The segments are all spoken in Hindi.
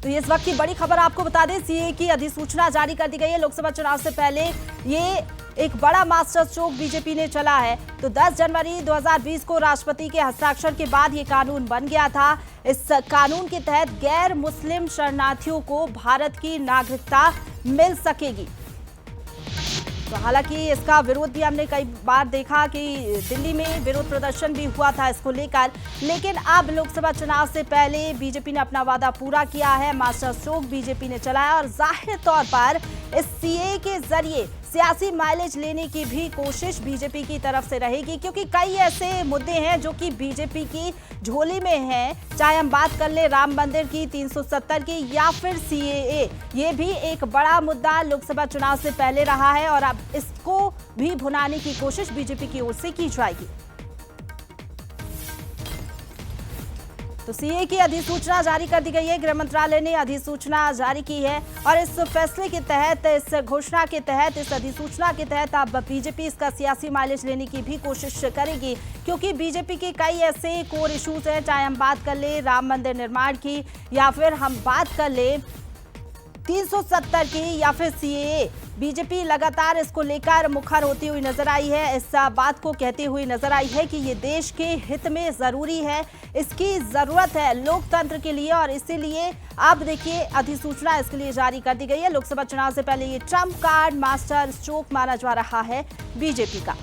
तो ये इस वक्त की बड़ी खबर आपको बता दें, सीए की अधिसूचना जारी कर दी गई है। लोकसभा चुनाव से पहले ये एक बड़ा मास्टर स्ट्रोक बीजेपी ने चला है। तो 10 जनवरी 2020 को राष्ट्रपति के हस्ताक्षर के बाद ये कानून बन गया था। इस कानून के तहत गैर मुस्लिम शरणार्थियों को भारत की नागरिकता मिल सकेगी। तो हालांकि इसका विरोध भी हमने कई बार देखा कि दिल्ली में विरोध प्रदर्शन भी हुआ था इसको लेकर, लेकिन अब लोकसभा चुनाव से पहले बीजेपी ने अपना वादा पूरा किया है। मास्टर स्ट्रोक बीजेपी ने चलाया और जाहिर तौर पर इस सीए के जरिए सियासी माइलेज लेने की भी कोशिश बीजेपी की तरफ से रहेगी, क्योंकि कई ऐसे मुद्दे हैं जो कि बीजेपी की झोली में हैं। चाहे हम बात कर ले राम मंदिर की, 370 की, या फिर सीएए, ये भी एक बड़ा मुद्दा लोकसभा चुनाव से पहले रहा है और अब इसको भी भुनाने की कोशिश बीजेपी की ओर से की जाएगी। तो सीए की अधिसूचना जारी कर दी गई है। गृह मंत्रालय ने अधिसूचना जारी की है और इस फैसले के तहत, इस घोषणा के तहत, इस अधिसूचना के तहत अब बीजेपी इसका सियासी माइलेज लेने की भी कोशिश करेगी, क्योंकि बीजेपी के कई ऐसे कोर इश्यूज हैं। चाहे हम बात कर ले राम मंदिर निर्माण की, या फिर हम बात कर ले 370 की, या फिर सीएए, बीजेपी लगातार इसको लेकर मुखर होती हुई नजर आई है। इस बात को कहती हुई नजर आई है कि ये देश के हित में जरूरी है, इसकी जरूरत है लोकतंत्र के लिए, और इसीलिए अब देखिए अधिसूचना इसके लिए जारी कर दी गई है। लोकसभा चुनाव से पहले ये ट्रम्प कार्ड, मास्टर स्ट्रोक माना जा रहा है बीजेपी का।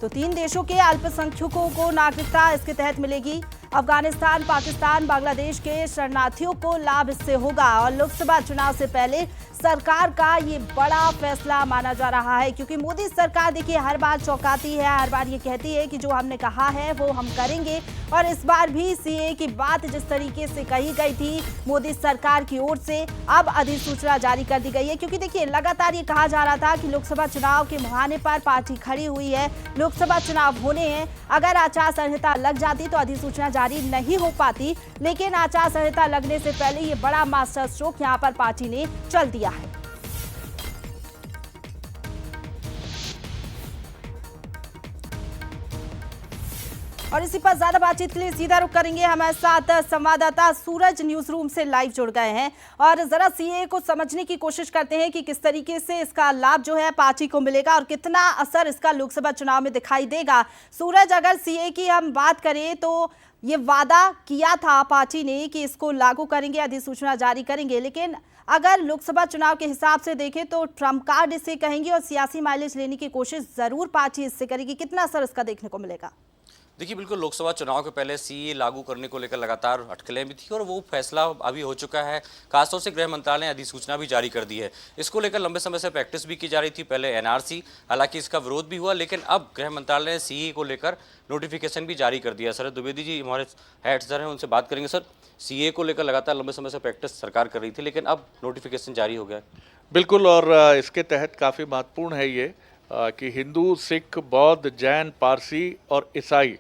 तो 3 देशों के अल्पसंख्यकों को नागरिकता इसके तहत मिलेगी। अफगानिस्तान, पाकिस्तान, बांग्लादेश के शरणार्थियों को लाभ इससे होगा और लोकसभा चुनाव से पहले सरकार का ये बड़ा फैसला माना जा रहा है, क्योंकि मोदी सरकार देखिए हर बार चौंकाती है, हर बार ये कहती है कि जो हमने कहा है वो हम करेंगे। और इस बार भी सीए की बात जिस तरीके से कही गई थी मोदी सरकार की ओर से, अब अधिसूचना जारी कर दी गई है, क्योंकि देखिए लगातार ये कहा जा रहा था कि लोकसभा चुनाव के मुहाने पर पार्टी खड़ी हुई है, लोकसभा चुनाव होने हैं, अगर आचार संहिता लग जाती तो अधिसूचना जारी नहीं हो पाती, लेकिन आचार संहिता लगने से पहले ये बड़ा मास्टर स्ट्रोक यहां पर पार्टी ने चल दिया है। और इसी पर ज्यादा बातचीत के लिए सीधा रुख करेंगे, हमारे साथ संवाददाता सूरज न्यूज रूम से लाइव जुड़ गए हैं और जरा सीए को समझने की कोशिश करते हैं कि किस तरीके से इसका लाभ जो है पार्टी को मिलेगा और कितना असर इसका लोकसभा चुनाव में दिखाई देगा। सूरज, अगर सीए की हम बात करें तो ये वादा किया था पार्टी ने कि इसको लागू करेंगे, अधिसूचना जारी करेंगे, लेकिन अगर लोकसभा चुनाव के हिसाब से देखें तो ट्रम्प कार्ड इसे कहेंगे और सियासी माइलेज लेने की कोशिश जरूर पार्टी इससे करेगी। कितना असर इसका देखने को मिलेगा? देखिए, बिल्कुल लोकसभा चुनाव के पहले सीए लागू करने को लेकर लगातार अटकलें भी थी और वो फैसला अभी हो चुका है। खासतौर से गृह मंत्रालय ने अधिसूचना भी जारी कर दी है। इसको लेकर लंबे समय से प्रैक्टिस भी की जा रही थी, पहले एनआरसी, हालांकि इसका विरोध भी हुआ, लेकिन अब गृह मंत्रालय ने सीए को लेकर नोटिफिकेशन भी जारी कर दिया। सर द्विवेदी जी हमारे हेड सर हैं, उनसे बात करेंगे। सर, सीए को लेकर लगातार लंबे समय से प्रैक्टिस सरकार कर रही थी, लेकिन अब नोटिफिकेशन जारी हो गया। बिल्कुल, और इसके तहत काफ़ी महत्वपूर्ण है ये कि हिंदू, सिख, बौद्ध, जैन, पारसी और ईसाई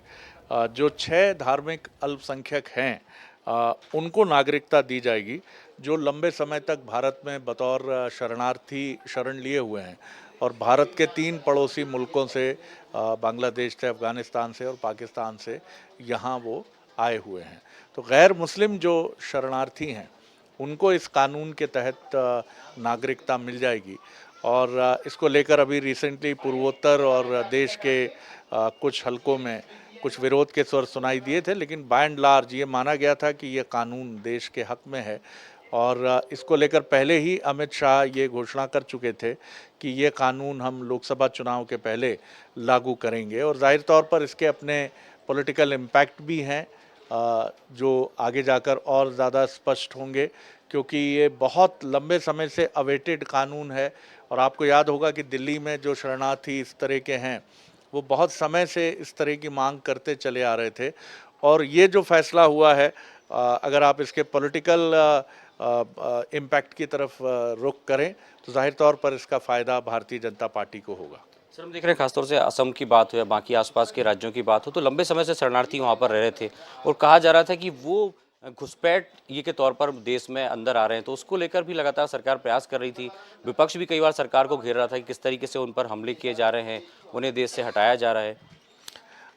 जो 6 धार्मिक अल्पसंख्यक हैं उनको नागरिकता दी जाएगी, जो लंबे समय तक भारत में बतौर शरणार्थी शरण लिए हुए हैं और भारत के 3 पड़ोसी मुल्कों से, बांग्लादेश से, अफगानिस्तान से और पाकिस्तान से यहाँ वो आए हुए हैं। तो गैर मुस्लिम जो शरणार्थी हैं उनको इस कानून के तहत नागरिकता मिल जाएगी और इसको लेकर अभी रिसेंटली पूर्वोत्तर और देश के कुछ हलकों में कुछ विरोध के स्वर सुनाई दिए थे, लेकिन बाय एंड लार्ज ये माना गया था कि ये कानून देश के हक में है और इसको लेकर पहले ही अमित शाह ये घोषणा कर चुके थे कि ये कानून हम लोकसभा चुनाव के पहले लागू करेंगे और जाहिर तौर पर इसके अपने पॉलिटिकल इम्पैक्ट भी हैं जो आगे जाकर और ज़्यादा स्पष्ट होंगे, क्योंकि ये बहुत लंबे समय से अवेटेड कानून है। और आपको याद होगा कि दिल्ली में जो शरणार्थी इस तरह के हैं वो बहुत समय से इस तरह की मांग करते चले आ रहे थे और ये जो फैसला हुआ है, अगर आप इसके पॉलिटिकल इम्पैक्ट की तरफ रुख करें तो जाहिर तौर पर इसका फ़ायदा भारतीय जनता पार्टी को होगा। सर, हम देख रहे हैं खासतौर से असम की बात हो या बाकी आसपास के राज्यों की बात हो, तो लंबे समय से शरणार्थी वहाँ पर रह रहे थे और कहा जा रहा था कि वो घुसपैठ ये के तौर पर देश में अंदर आ रहे हैं, तो उसको लेकर भी लगातार सरकार प्रयास कर रही थी। विपक्ष भी कई बार सरकार को घेर रहा था कि किस तरीके से उन पर हमले किए जा रहे हैं, उन्हें देश से हटाया जा रहा है।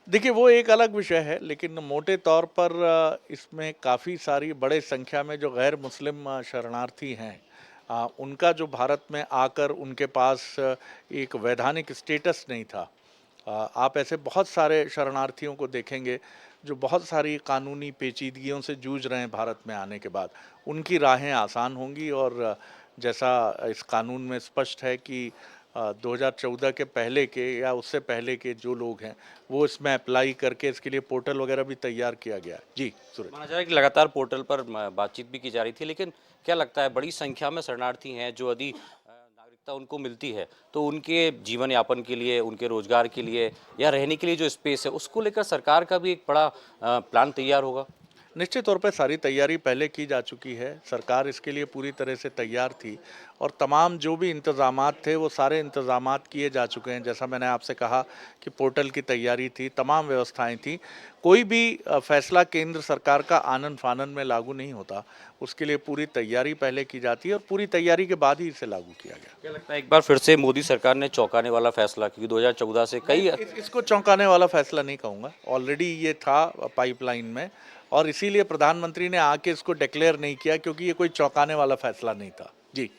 देखिए वो एक अलग विषय है, लेकिन मोटे तौर पर इसमें काफ़ी सारी बड़े संख्या में जो गैर मुस्लिम शरणार्थी हैं, उनका जो भारत में आकर उनके पास एक वैधानिक स्टेटस नहीं था। आप ऐसे बहुत सारे शरणार्थियों को देखेंगे जो बहुत सारी कानूनी पेचीदगियों से जूझ रहे हैं भारत में आने के बाद। उनकी राहें आसान होंगी और जैसा इस कानून में स्पष्ट है कि 2014 के पहले के या उससे पहले के जो लोग हैं वो इसमें अप्लाई करके इसके लिए पोर्टल वगैरह भी तैयार किया गया है। जी सूरज। माना जा रहा है कि लगातार पोर्टल पर बातचीत भी की जा रही थी, लेकिन क्या लगता है बड़ी संख्या में शरणार्थी हैं जो यदि नागरिकता उनको मिलती है तो उनके जीवन यापन के लिए, उनके रोजगार के लिए या रहने के लिए जो स्पेस है उसको लेकर सरकार का भी एक बड़ा प्लान तैयार होगा? निश्चित तौर पे सारी तैयारी पहले की जा चुकी है। सरकार इसके लिए पूरी तरह से तैयार थी और तमाम जो भी इंतज़ामात थे वो सारे इंतज़ामात किए जा चुके हैं। जैसा मैंने आपसे कहा कि पोर्टल की तैयारी थी, तमाम व्यवस्थाएं थी। कोई भी फैसला केंद्र सरकार का आनन फानन में लागू नहीं होता, उसके लिए पूरी तैयारी पहले की जाती है और पूरी तैयारी के बाद ही इसे लागू किया गया। क्या लगता है एक बार फिर से मोदी सरकार ने चौंकाने वाला फैसला, क्योंकि 2014 से कई इसको चौंकाने वाला फैसला नहीं कहूँगा, ऑलरेडी ये था पाइपलाइन में और इसीलिए प्रधानमंत्री ने आके इसको डिक्लेयर नहीं किया क्योंकि ये कोई चौंकाने वाला फैसला नहीं था। जी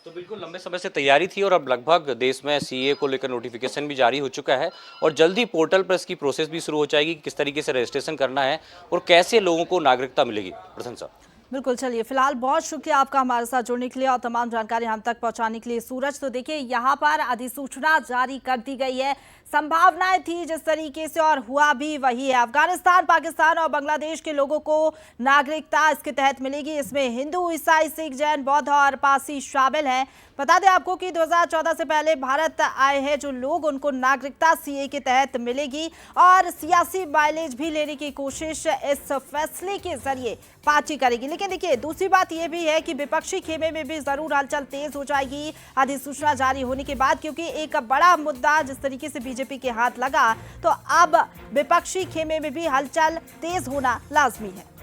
तो बिल्कुल लंबे समय से तैयारी थी और अब लगभग देश में सीए को लेकर नोटिफिकेशन भी जारी हो चुका है और जल्दी पोर्टल पर इसकी प्रोसेस भी शुरू हो जाएगी, किस तरीके से रजिस्ट्रेशन करना है और कैसे लोगों को नागरिकता मिलेगी। प्रधान साहब बिल्कुल, चलिए फिलहाल बहुत शुक्रिया आपका हमारे साथ जुड़ने के लिए और तमाम जानकारी हम तक पहुंचाने के लिए सूरज। तो देखिए यहाँ पर अधिसूचना जारी कर दी गई है, संभावनाएं थी जिस तरीके से और हुआ भी वही है। अफगानिस्तान, पाकिस्तान और बांग्लादेश के लोगों को नागरिकता इसके तहत मिलेगी। इसमें हिंदू, ईसाई, सिख, जैन, बौद्ध और पारसी शामिल हैं। बता दें आपको कि 2014 से पहले भारत आए हैं जो लोग, उनको नागरिकता सीए के तहत मिलेगी और सियासी माइलेज भी लेने की कोशिश इस फैसले के जरिए पार्टी करेगी। लेकिन देखिए दूसरी बात यह भी है कि विपक्षी खेमे में भी जरूर हलचल तेज हो जाएगी अधिसूचना जारी होने के बाद, क्योंकि एक बड़ा मुद्दा जिस तरीके से बीजेपी के हाथ लगा तो अब विपक्षी खेमे में भी हलचल तेज होना लाजमी है।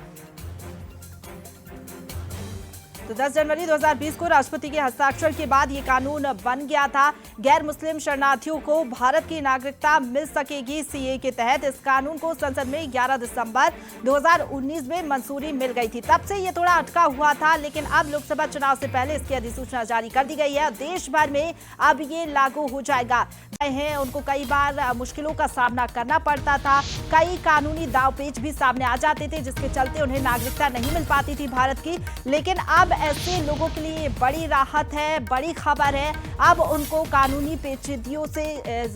तो 10 जनवरी 2020 को राष्ट्रपति के हस्ताक्षर के बाद ये कानून बन गया था। गैर मुस्लिम शरणार्थियों को भारत की नागरिकता मिल सकेगी सीए के तहत। इस कानून को संसद में 11 दिसंबर 2019 में मंजूरी मिल गई थी। तब से ये थोड़ा अटका हुआ था, लेकिन अब लोकसभा चुनाव से पहले इसकी अधिसूचना जारी कर दी गई है। देश भर में अब ये लागू हो जाएगा। हैं उनको कई बार मुश्किलों का सामना करना पड़ता था, कई कानूनी दावपेच भी सामने आ जाते थे जिसके चलते उन्हें नागरिकता नहीं मिल पाती थी भारत की। लेकिन अब ऐसे लोगों के लिए बड़ी राहत है, बड़ी खबर है। अब उनको कानूनी पेचीदगियों से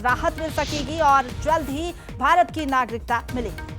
राहत मिल सकेगी और जल्द ही भारत की नागरिकता मिलेगी।